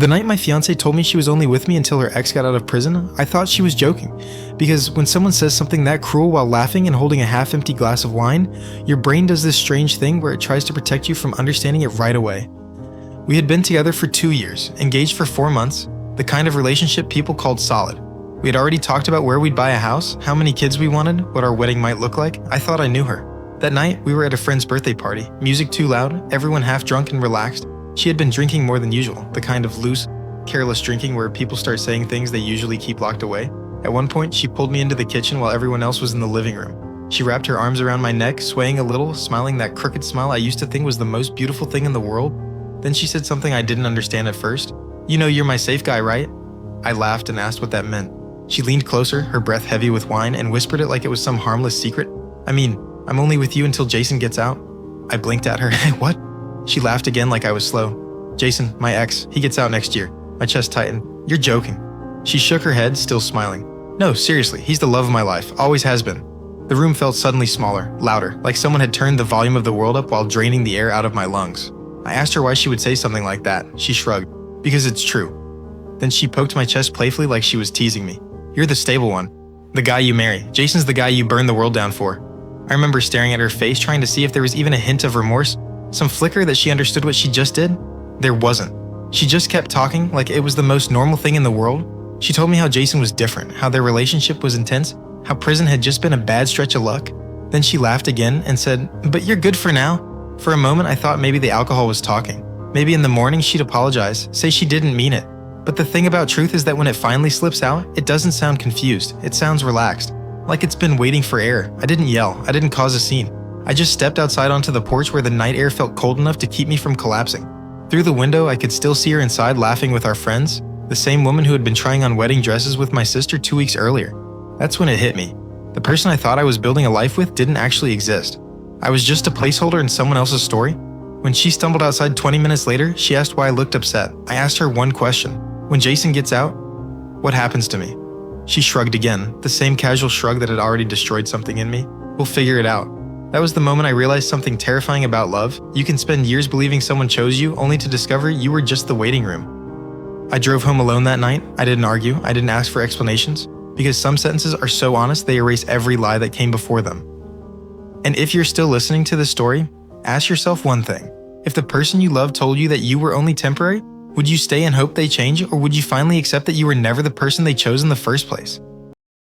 The night my fiancé told me she was only with me until her ex got out of prison, I thought she was joking. Because when someone says something that cruel while laughing and holding a half-empty glass of wine, your brain does this strange thing where it tries to protect you from understanding it right away. We had been together for 2 years, engaged for 4 months, the kind of relationship people called solid. We had already talked about where we'd buy a house, how many kids we wanted, what our wedding might look like. I thought I knew her. That night, we were at a friend's birthday party, music too loud, everyone half drunk and relaxed. She had been drinking more than usual, the kind of loose, careless drinking where people start saying things they usually keep locked away. At one point, she pulled me into the kitchen while everyone else was in the living room. She wrapped her arms around my neck, swaying a little, smiling that crooked smile I used to think was the most beautiful thing in the world. Then she said something I didn't understand at first. "You know you're my safe guy, right?" I laughed and asked what that meant. She leaned closer, her breath heavy with wine, and whispered it like it was some harmless secret. "I mean, I'm only with you until Jason gets out." I blinked at her. "What?" She laughed again like I was slow. "Jason, my ex, he gets out next year." My chest tightened. "You're joking." She shook her head, still smiling. "No, seriously, he's the love of my life, always has been." The room felt suddenly smaller, louder, like someone had turned the volume of the world up while draining the air out of my lungs. I asked her why she would say something like that. She shrugged. "Because it's true." Then she poked my chest playfully like she was teasing me. "You're the stable one. The guy you marry. Jason's the guy you burn the world down for." I remember staring at her face, trying to see if there was even a hint of remorse, some flicker that she understood what she just did. There wasn't. She just kept talking like it was the most normal thing in the world. She told me how Jason was different, how their relationship was intense, how prison had just been a bad stretch of luck. Then she laughed again and said, "But you're good for now." For a moment, I thought maybe the alcohol was talking. Maybe in the morning she'd apologize, say she didn't mean it. But the thing about truth is that when it finally slips out, it doesn't sound confused. It sounds relaxed, like it's been waiting for air. I didn't yell. I didn't cause a scene. I just stepped outside onto the porch where the night air felt cold enough to keep me from collapsing. Through the window, I could still see her inside laughing with our friends, the same woman who had been trying on wedding dresses with my sister 2 weeks earlier. That's when it hit me. The person I thought I was building a life with didn't actually exist. I was just a placeholder in someone else's story. When she stumbled outside 20 minutes later, she asked why I looked upset. I asked her one question. "When Jason gets out, what happens to me?" She shrugged again, the same casual shrug that had already destroyed something in me. "We'll figure it out." That was the moment I realized something terrifying about love. You can spend years believing someone chose you, only to discover you were just the waiting room. I drove home alone that night. I didn't argue. I didn't ask for explanations. Because some sentences are so honest, they erase every lie that came before them. And if you're still listening to this story, ask yourself one thing. If the person you love told you that you were only temporary, would you stay and hope they change, or would you finally accept that you were never the person they chose in the first place?